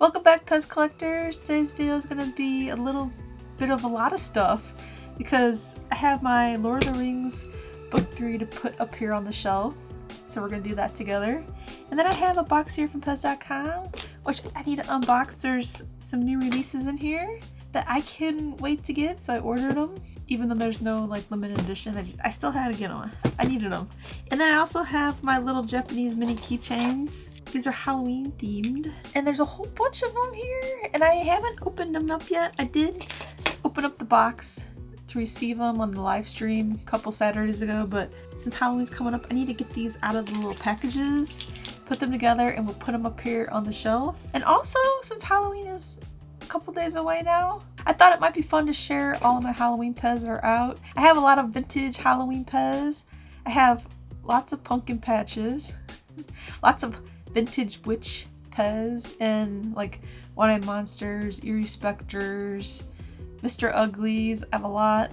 Welcome back, PEZ collectors. Today's video is going to be a little bit of a lot of stuff because I have my Lord of the Rings book 3 to put up here on the shelf. So we're going to do that together. And then I have a box here from PEZ.com, which I need to unbox. There's some new releases in here that I couldn't wait to get, so I ordered them. Even though there's no like limited edition, I still had to get them. I needed them. And then I also have my little Japanese mini keychains. These are Halloween themed. And there's a whole bunch of them here, and I haven't opened them up yet. I did open up the box to receive them on the live stream a couple Saturdays ago, but since Halloween's coming up, I need to get these out of the little packages, put them together, and we'll put them up here on the shelf. And also, since Halloween is a couple days away now, I thought it might be fun to share all of my Halloween PEZ that are out. I have a lot of vintage Halloween PEZ. I have lots of pumpkin patches, lots of vintage witch PEZ, and like one-eyed monsters, Eerie Specters, Mr. Uglies. I have a lot.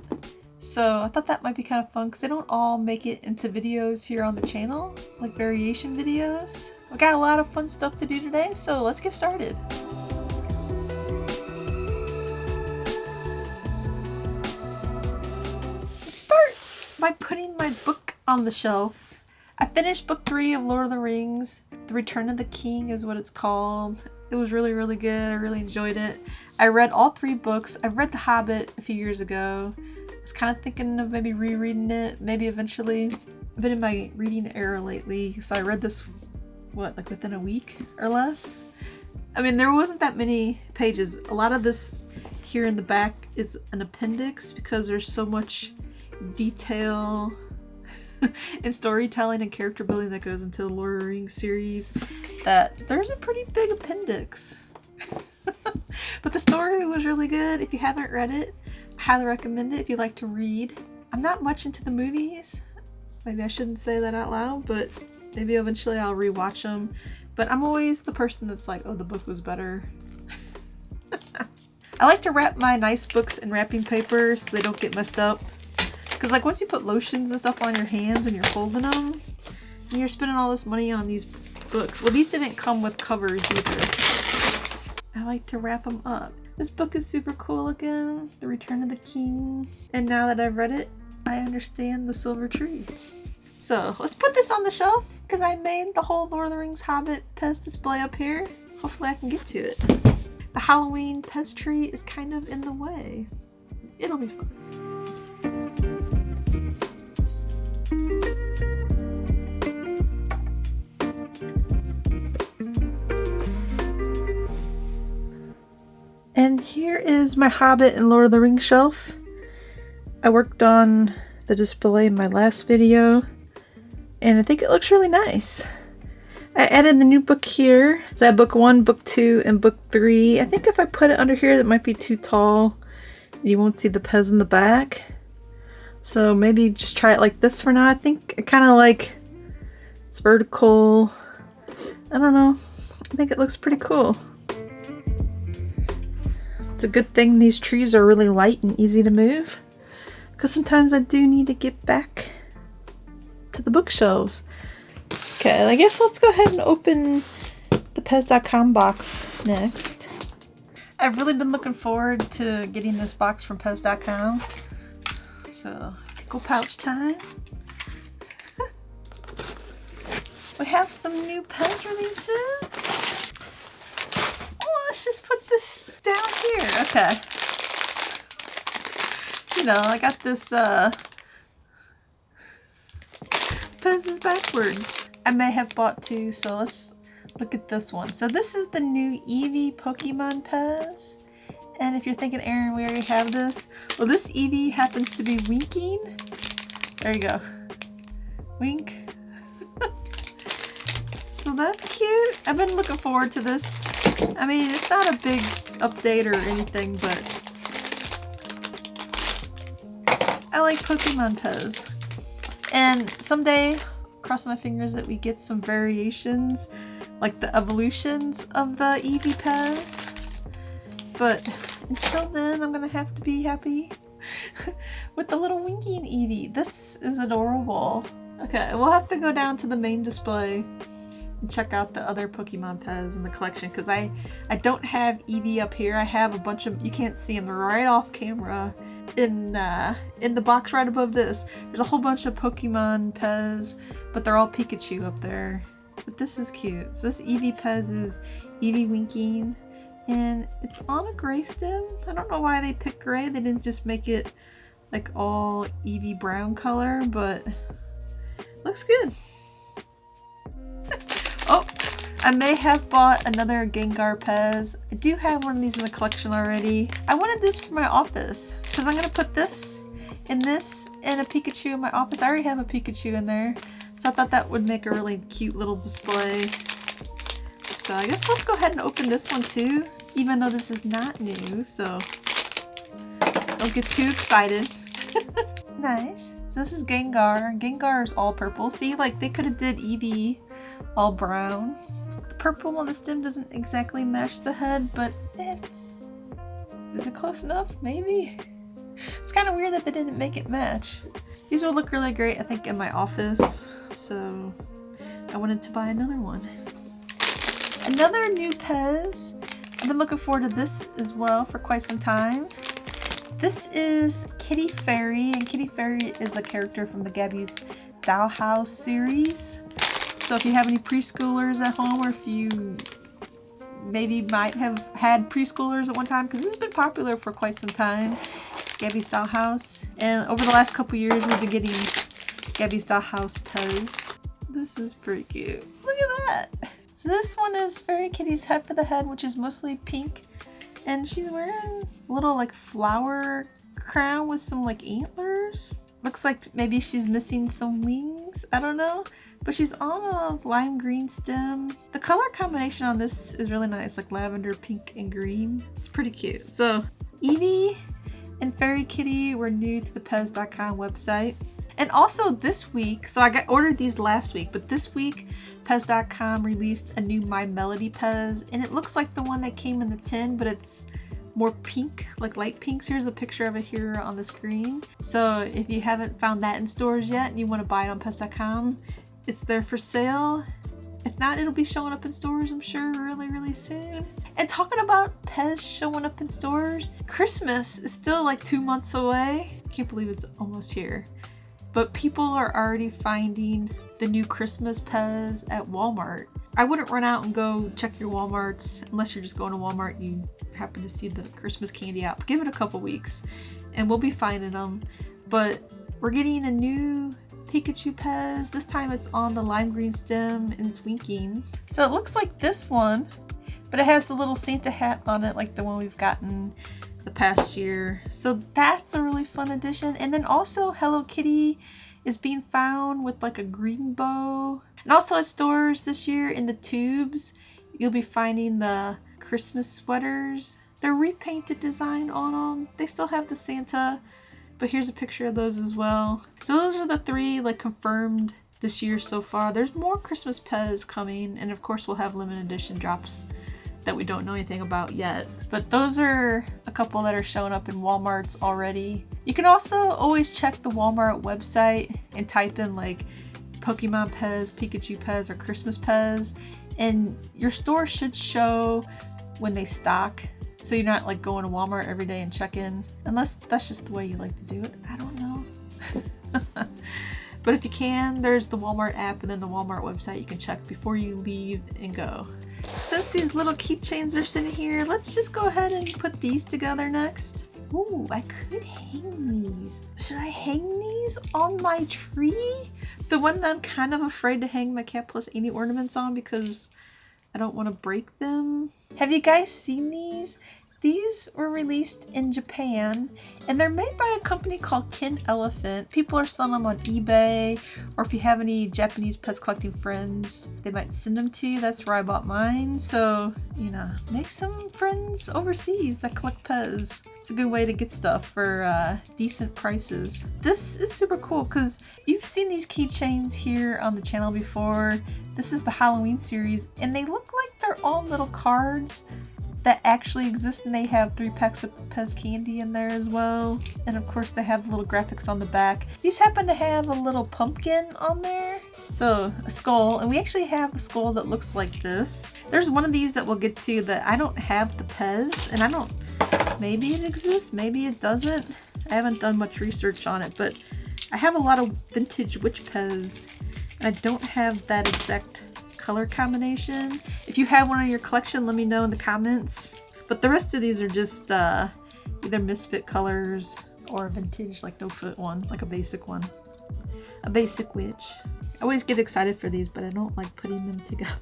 So I thought that might be kind of fun because they don't all make it into videos here on the channel, like variation videos. We got a lot of fun stuff to do today, so let's get started. Let's start by putting my book on the shelf. I finished book 3 of Lord of the Rings. The Return of the King is what it's called. It was really, really good. I really enjoyed it. I read all 3 books. I read The Hobbit a few years ago. I was kind of thinking of maybe rereading it, maybe eventually. I've been in my reading era lately, so I read this, what, like within a week or less? I mean, there wasn't that many pages. A lot of this here in the back is an appendix because there's so much detail and storytelling and character building that goes into the Lord of the Rings series that there's a pretty big appendix. But the story was really good. If you haven't read it, I highly recommend it if you like to read. I'm not much into the movies. Maybe I shouldn't say that out loud, but maybe eventually I'll rewatch them. But I'm always the person that's like, oh, the book was better. I like to wrap my nice books in wrapping paper so they don't get messed up. Because like once you put lotions and stuff on your hands and you're holding them, and you're spending all this money on these books. Well, these didn't come with covers either. I like to wrap them up. This book is super cool looking, The Return of the King. And now that I've read it, I understand the silver tree. So let's put this on the shelf because I made the whole Lord of the Rings Hobbit PEZ display up here. Hopefully I can get to it. The Halloween PEZ tree is kind of in the way. It'll be fun. And here is my Hobbit and Lord of the Rings shelf. I worked on the display in my last video, and I think it looks really nice. I added the new book here. So I have book 1, book 2, and book 3. I think if I put it under here, that might be too tall. You won't see the PEZ in the back. So maybe just try it like this for now. I think I kind of like it's vertical. I don't know. I think it looks pretty cool. It's a good thing these trees are really light and easy to move, because sometimes I do need to get back to the bookshelves. Okay, I guess let's go ahead and open the PEZ.com box next. I've really been looking forward to getting this box from PEZ.com. So, pickle pouch time. We have some new PEZ releases. Let's just put this down here. Okay. You know, I got this PEZ is backwards. I may have bought 2, so let's look at this one. So this is the new Eevee Pokemon PEZ. And if you're thinking, Erin, we already have this. Well, this Eevee happens to be winking. There you go. Wink. So that's cute. I've been looking forward to this. I mean, it's not a big update or anything, but I like Pokemon PEZ. And someday, cross my fingers that we get some variations, like the evolutions of the Eevee PEZ. But until then, I'm gonna have to be happy with the little winking Eevee. This is adorable. Okay, we'll have to go down to the main display and check out the other Pokemon PEZ in the collection, because I don't have Eevee up here. I have a bunch of, you can't see them, they're right off camera in the box right above this. There's a whole bunch of Pokemon PEZ, but they're all Pikachu up there. But this is cute. So this Eevee PEZ is Eevee winking, and it's on a gray stem. I don't know why they picked gray. They didn't just make it like all Eevee brown color, but looks good. Oh, I may have bought another Gengar PEZ. I do have one of these in the collection already. I wanted this for my office because I'm gonna put this and a Pikachu in my office. I already have a Pikachu in there, so I thought that would make a really cute little display. So I guess let's go ahead and open this one too, even though this is not new, so don't get too excited. Nice. So this is Gengar. Gengar is all purple. See, like they could have did Eevee all brown. The purple on the stem doesn't exactly match the head, but is it close enough? Maybe? It's kind of weird that they didn't make it match. These will look really great, I think, in my office, so I wanted to buy another one. Another new PEZ. I've been looking forward to this as well for quite some time. This is Kitty Fairy, and Kitty Fairy is a character from the Gabby's Dollhouse series. So if you have any preschoolers at home, or if you maybe might have had preschoolers at one time, because this has been popular for quite some time, Gabby's Dollhouse. And over the last couple years, we've been getting Gabby's Dollhouse PEZ. This is pretty cute. Look at that! So this one is Fairy Kitty's head for the head, which is mostly pink. And she's wearing a little like flower crown with some like antlers. Looks like maybe she's missing some wings. I don't know. But she's on a lime green stem. The color combination on this is really nice, like lavender, pink, and green. It's pretty cute. So Eevee and Fairy Kitty were new to the PEZ.com website. And also this week, so I ordered these last week, but this week PEZ.com released a new My Melody PEZ, and it looks like the one that came in the tin, but it's more pink, like light pinks. Here's a picture of it here on the screen. So if you haven't found that in stores yet and you want to buy it on PEZ.com, it's there for sale. If not, it'll be showing up in stores, I'm sure, really soon. And talking about PEZ showing up in stores, Christmas is still like 2 months away. I can't believe it's almost here. But people are already finding the new Christmas PEZ at Walmart. I wouldn't run out and go check your Walmarts unless you're just going to Walmart, you happen to see the Christmas candy out. Give it a couple weeks and we'll be finding them. But we're getting a new Pikachu PEZ. This time it's on the lime green stem and it's winking. So it looks like this one, but it has the little Santa hat on it like the one we've gotten the past year. So that's a really fun addition. And then also Hello Kitty is being found with like a green bow. And also at stores this year in the tubes, you'll be finding the Christmas sweaters. They're repainted design on them. They still have the Santa, but here's a picture of those as well. So those are the 3 like confirmed this year so far. There's more Christmas PEZ coming, and of course we'll have limited edition drops that we don't know anything about yet. But those are a couple that are showing up in Walmarts already. You can also always check the Walmart website and type in like Pokemon PEZ, Pikachu PEZ, or Christmas PEZ, and your store should show when they stock. So you're not like going to Walmart every day and checking, unless that's just the way you like to do it. I don't know. But if you can, there's the Walmart app and then the Walmart website you can check before you leave and go. Since these little keychains are sitting here, let's just go ahead and put these together next. Ooh, I could hang these. Should I hang these on my tree? The one that I'm kind of afraid to hang my Cat Plus 80 ornaments on because I don't want to break them. Have you guys seen these? These were released in Japan and they're made by a company called Kin Elephant. People are selling them on eBay, or if you have any Japanese PEZ collecting friends, they might send them to you. That's where I bought mine. So, you know, make some friends overseas that collect PEZ. It's a good way to get stuff for decent prices. This is super cool because you've seen these keychains here on the channel before. This is the Halloween series and they look like they're all little cards, that actually exist, and they have 3 packs of PEZ candy in there as well. And of course they have little graphics on the back. These happen to have a little pumpkin on there. So a skull, and we actually have a skull that looks like this. There's one of these that we'll get to that I don't have the PEZ, and I don't, maybe it exists, maybe it doesn't. I haven't done much research on it, but I have a lot of vintage witch PEZ, and I don't have that exact color combination. If you have one in your collection, let me know in the comments. But the rest of these are just either misfit colors or vintage, like no foot one, like a basic one. A basic witch. I always get excited for these, but I don't like putting them together.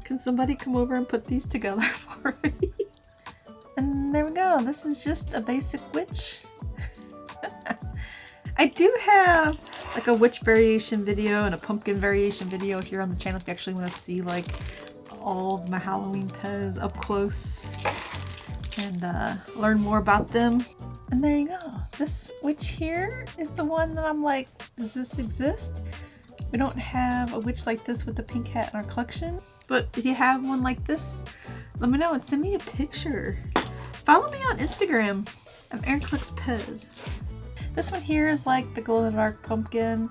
Can somebody come over and put these together for me? And there we go. This is just a basic witch. I do have like a witch variation video and a pumpkin variation video here on the channel if you actually want to see like all of my Halloween PEZ up close and learn more about them. And there you go. This witch here is the one that I'm like, does this exist? We don't have a witch like this with a pink hat in our collection, but if you have one like this, let me know and send me a picture. Follow me on Instagram. I'm Erin Collects PEZ. This one here is like the glow-in-the-dark pumpkin.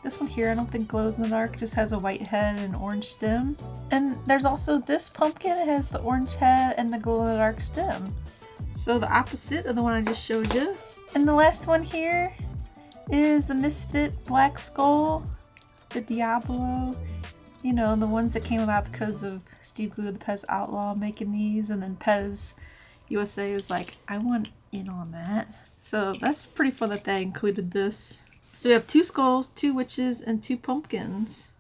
This one here I don't think glows in the dark, just has a white head and an orange stem. And there's also this pumpkin, it has the orange head and the glow-in-the-dark stem. So the opposite of the one I just showed you. And the last one here is the misfit black skull, the Diablo. You know, the ones that came about because of Steve Glue, the PEZ Outlaw, making these, and then PEZ USA was like, I want in on that. So that's pretty fun that they included this. So we have 2 skulls, 2 witches, and 2 pumpkins.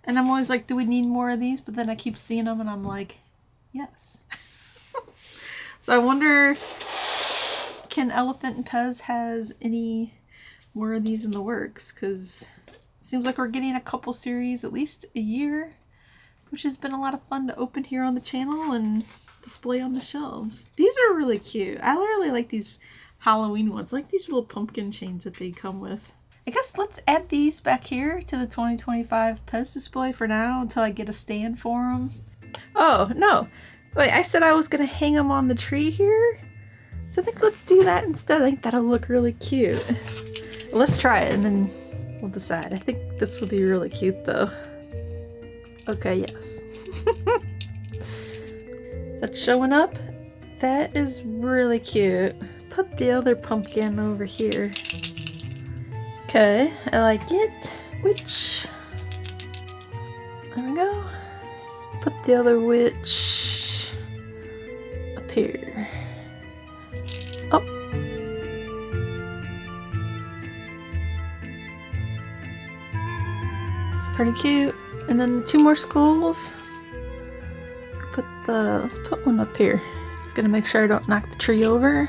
And I'm always like, do we need more of these? But then I keep seeing them and I'm like, yes. So I wonder, can Elephant and PEZ has any more of these in the works? Because it seems like we're getting a couple series at least a year, which has been a lot of fun to open here on the channel and display on the shelves. These are really cute. I really like these Halloween ones. I like these little pumpkin chains that they come with. I guess let's add these back here to the 2025 PEZ display for now until I get a stand for them. Oh, no. Wait, I said I was going to hang them on the tree here? So I think let's do that instead. I think that'll look really cute. Let's try it and then we'll decide. I think this will be really cute though. Okay, yes. That's showing up. That is really cute. Put the other pumpkin over here. Okay, I like it. Witch. There we go. Put the other witch up here. Oh. It's pretty cute. And then 2 more skulls. Let's put one up here. Just gonna make sure I don't knock the tree over.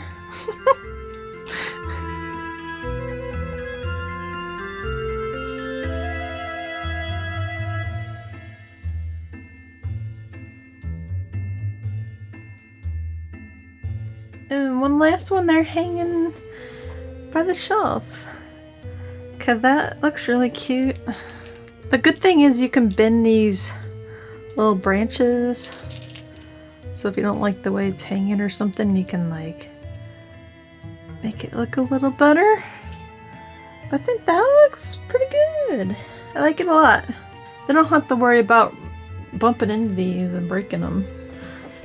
And one last one there hanging by the shelf. Okay, that looks really cute. The good thing is you can bend these little branches. So if you don't like the way it's hanging or something, you can like make it look a little better. I think that looks pretty good. I like it a lot. Then I don't have to worry about bumping into these and breaking them.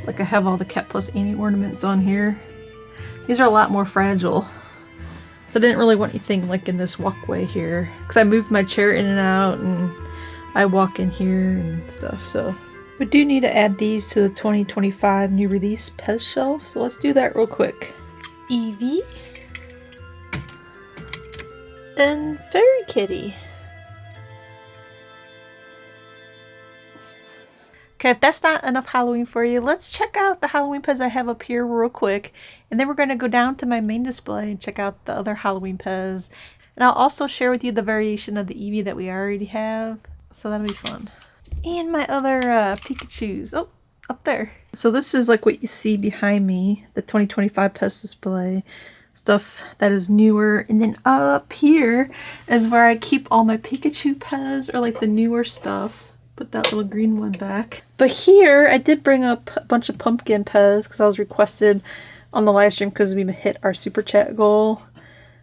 Like I have all the Cat Plus Annie ornaments on here. These are a lot more fragile. So I didn't really want anything like in this walkway here. Because I moved my chair in and out and I walk in here and stuff, so. We do need to add these to the 2025 new release PEZ shelf, so let's do that real quick. Eevee. And Fairy Kitty. Okay, if that's not enough Halloween for you, let's check out the Halloween PEZ I have up here real quick. And then we're going to go down to my main display and check out the other Halloween PEZ. And I'll also share with you the variation of the Eevee that we already have. So that'll be fun. And my other Pikachus. Oh, up there. So this is like what you see behind me. The 2025 PEZ display. Stuff that is newer. And then up here is where I keep all my Pikachu PEZ or like the newer stuff. Put that little green one back. But here, I did bring up a bunch of pumpkin PEZ because I was requested on the live stream because we hit our super chat goal.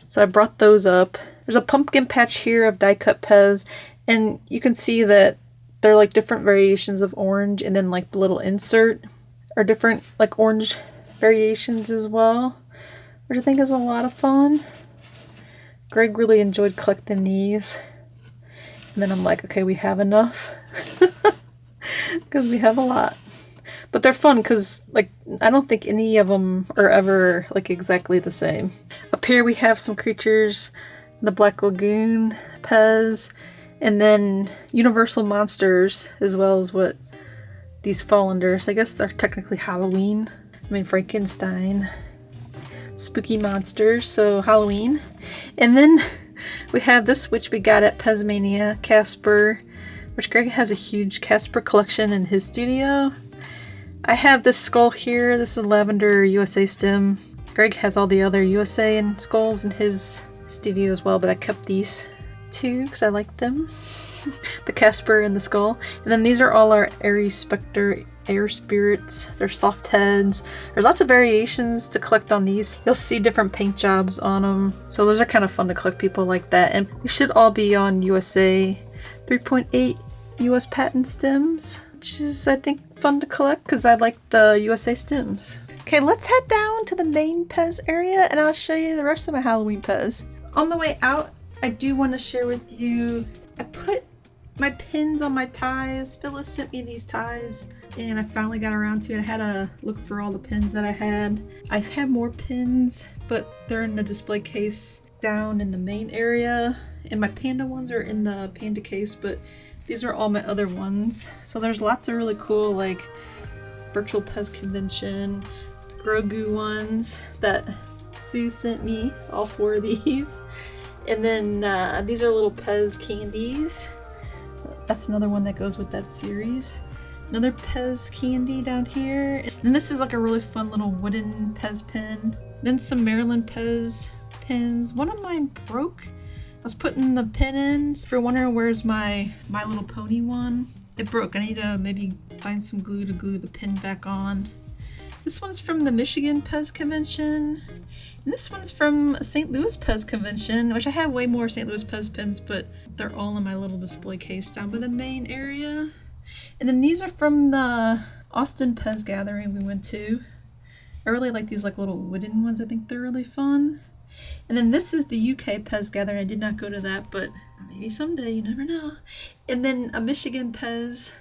So I brought those up. There's a pumpkin patch here of die cut PEZ, and you can see that they're like different variations of orange, and then like the little insert are different like orange variations as well, which I think is a lot of fun. Greg really enjoyed collecting these. And then I'm like, okay, we have enough. Because we have a lot. But they're fun because, like, I don't think any of them are ever, like, exactly the same. Up here we have some creatures. The Black Lagoon PEZ. And then Universal Monsters, as well as what these fall under. So I guess they're technically Halloween. I mean, Frankenstein. Spooky monsters, so Halloween. And then we have this, which we got at PEZmania, Casper, which Greg has a huge Casper collection in his studio. I have this skull here. This is Lavender USA stem. Greg has all the other USA and skulls in his studio as well, but I kept these two because I like them. The Casper and the skull. And then these are all our Eerie Specter air spirits. They're soft heads. There's lots of variations to collect on these. You'll see different paint jobs on them. So those are kind of fun to collect, people like that. And we should all be on USA 3.8 US patent stems, which is, I think, fun to collect because I like the USA stems. Okay, let's head down to the main PEZ area and I'll show you the rest of my Halloween PEZ. On the way out, I do want to share with you, I put my pins on my ties. Phyllis sent me these ties and I finally got around to it. I had to look for all the pins that I had. I have more pins, but they're in the display case down in the main area. And my panda ones are in the panda case, but these are all my other ones. So there's lots of really cool, like, virtual PEZ convention, Grogu ones that Sue sent me, all 4 of these. And then these are little PEZ candies. That's another one that goes with that series. Another PEZ candy down here. And this is like a really fun little wooden PEZ pin. Then some Maryland PEZ pins. One of mine broke. I was putting the pin in. If you're wondering where's my My Little Pony one, it broke. I need to maybe find some glue to glue the pin back on. This one's from the Michigan PEZ convention. And this one's from St. Louis PEZ convention, which I have way more St. Louis PEZ pins, but they're all in my little display case down by the main area. And then these are from the Austin PEZ gathering we went to. I really like these like little wooden ones. I think they're really fun. And then this is the UK PEZ gathering. I did not go to that, but maybe someday, you never know. And then a Michigan PEZ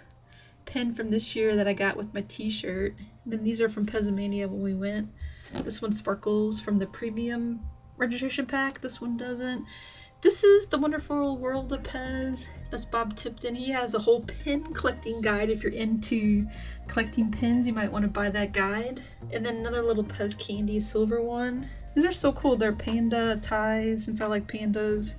pin from this year that I got with my t-shirt. And then these are from PEZmania when we went. This one sparkles from the premium registration pack. This one doesn't. This is The Wonderful World of PEZ. That's Bob Tipton. He has a whole pin collecting guide. If you're into collecting pins, you might want to buy that guide. And then another little PEZ candy silver one. These are so cool. They're panda ties, since I like pandas.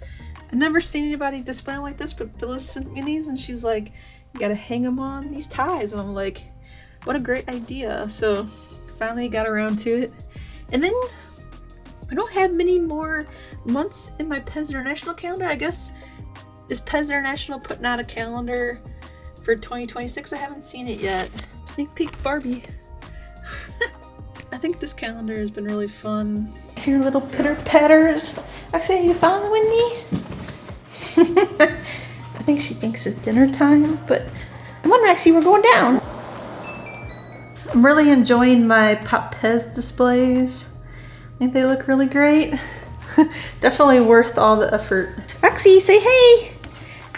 I've never seen anybody display them like this, but Phyllis sent me these and she's like, you gotta hang them on these ties. And I'm like, what a great idea. So finally got around to it. And then I don't have many more months in my PEZ International calendar. I guess, is PEZ International putting out a calendar for 2026? I haven't seen it yet. Sneak peek Barbie. I think this calendar has been really fun. Your little pitter patters. Actually, are you following me? I think she thinks it's dinner time, but come on, Rexy, we're going down. I'm really enjoying my Pop PEZ displays. I think they look really great. Definitely worth all the effort. Rexy, say hey!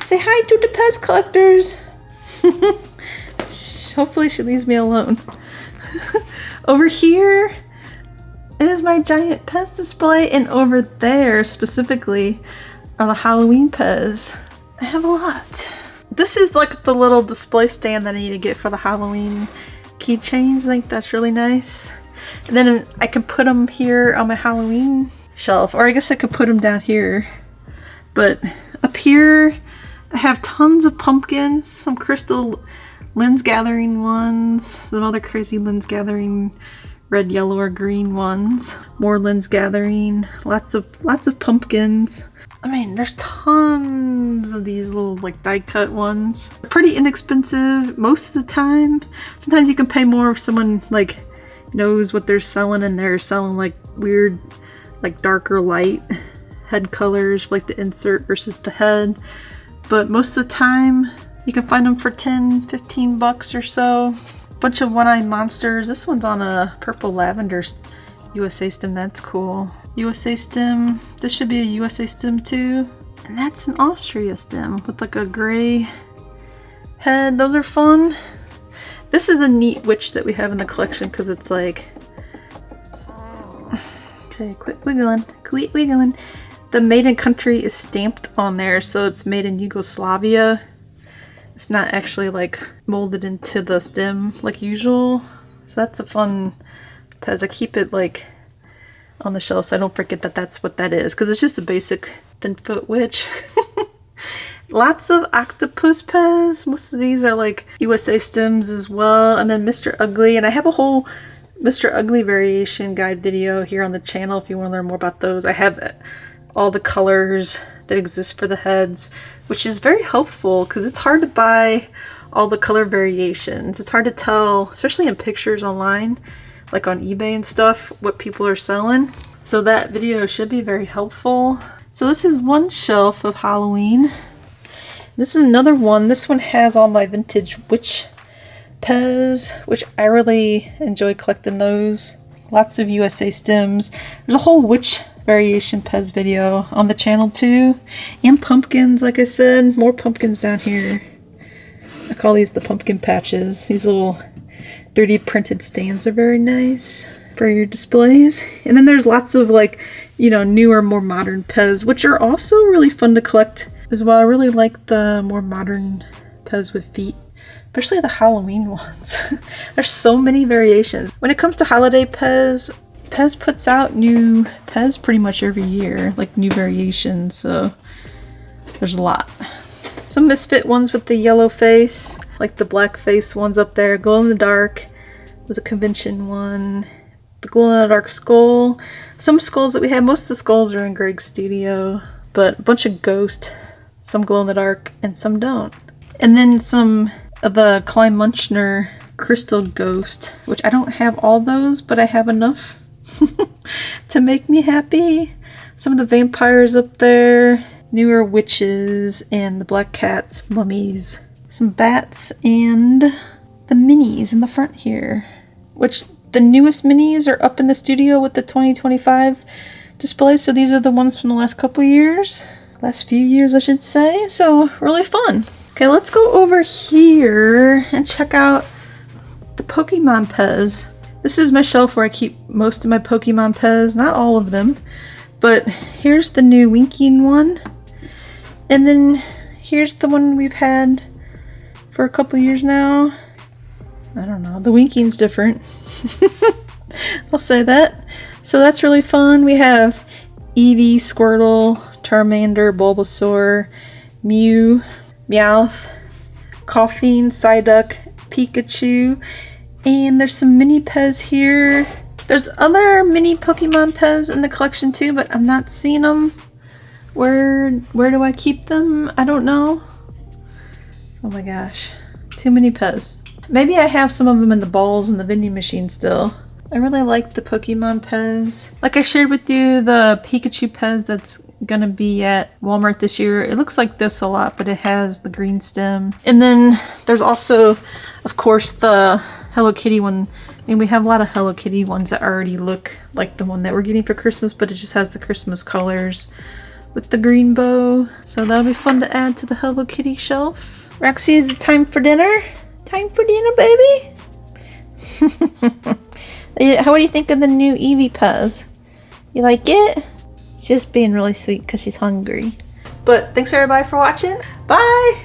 Say hi to the PEZ collectors! Hopefully she leaves me alone. Over here is my giant PEZ display, and over there specifically are the Halloween PEZ. I have a lot. This is like the little display stand that I need to get for the Halloween keychains. I think that's really nice. And then I can put them here on my Halloween shelf, or I guess I could put them down here. But up here, I have tons of pumpkins, some crystal lens gathering ones, some other crazy lens gathering red, yellow, or green ones. More lens gathering, lots of pumpkins. I mean, there's tons of these little like die cut ones. Pretty inexpensive most of the time. Sometimes you can pay more if someone like knows what they're selling and they're selling like weird, like darker light head colors for like the insert versus the head. But most of the time you can find them for 10-15 bucks or so. Bunch of one-eyed monsters. This one's on a purple lavender USA stem. That's cool. USA stem. This should be a USA stem too. And that's an Austria stem with like a gray head. Those are fun. This is a neat witch that we have in the collection because it's like, okay, quit wiggling, quit wiggling. The made in country is stamped on there, so it's made in Yugoslavia. It's not actually like molded into the stem like usual. So that's a fun PEZ. I keep it like on the shelf so I don't forget that that's what that is, because it's just a basic thin foot witch. Lots of octopus PEZ. Most of these are like USA stems as well. And then Mr. Ugly. And I have a whole Mr. Ugly variation guide video here on the channel if you want to learn more about those. I have all the colors that exist for the heads, which is very helpful because it's hard to buy all the color variations. It's hard to tell, especially in pictures online, like on eBay and stuff, what people are selling. So that video should be very helpful. So this is one shelf of Halloween. This is another one. This one has all my vintage witch PEZ, which I really enjoy collecting those. Lots of USA stems. There's a whole witch variation PEZ video on the channel too. And pumpkins, like I said. More pumpkins down here. I call these the pumpkin patches. These little 3D printed stands are very nice for your displays. And then there's lots of like, you know, newer, more modern PEZ, which are also really fun to collect as well. I really like the more modern PEZ with feet, especially the Halloween ones. There's so many variations. When it comes to holiday PEZ, PEZ puts out new PEZ pretty much every year, like new variations, so there's a lot. Some misfit ones with the yellow face, like the black face ones up there. Glow in the dark was a convention one. The glow in the dark skull. Some skulls that we have, most of the skulls are in Greg's studio, but a bunch of ghost, some glow in the dark, and some don't. And then some of the Klein Munchner crystal ghost, which I don't have all those, but I have enough to make me happy. Some of the vampires up there, newer witches, and the black cats, mummies. Some bats, and the minis in the front here, which the newest minis are up in the studio with the 2025 display. So these are the ones from the last couple years. Last few years, I should say. So really fun. Okay, let's go over here and check out the Pokemon PEZ. This is my shelf where I keep most of my Pokemon PEZ, not all of them, but here's the new winking one. And then here's the one we've had for a couple years now. I don't know, the winking's different. I'll say that. So that's really fun. We have Eevee, Squirtle, Charmander, Bulbasaur, Mew, Meowth, Coughing, Psyduck, Pikachu, and there's some mini PEZ here. There's other mini Pokemon PEZ in the collection too, but I'm not seeing them. Where do I keep them? I don't know. Oh my gosh, too many PEZ. Maybe I have some of them in the balls in the vending machine still. I really like the Pokemon PEZ. Like I shared with you, the Pikachu PEZ that's gonna be at Walmart this year. It looks like this a lot, but it has the green stem. And then there's also, of course, the Hello Kitty one. I mean, we have a lot of Hello Kitty ones that already look like the one that we're getting for Christmas, but it just has the Christmas colors with the green bow. So that'll be fun to add to the Hello Kitty shelf. Roxy, is it time for dinner? Time for dinner, baby? What do you think of the new Eevee PEZ? You like it? She's just being really sweet because she's hungry. But thanks everybody for watching. Bye!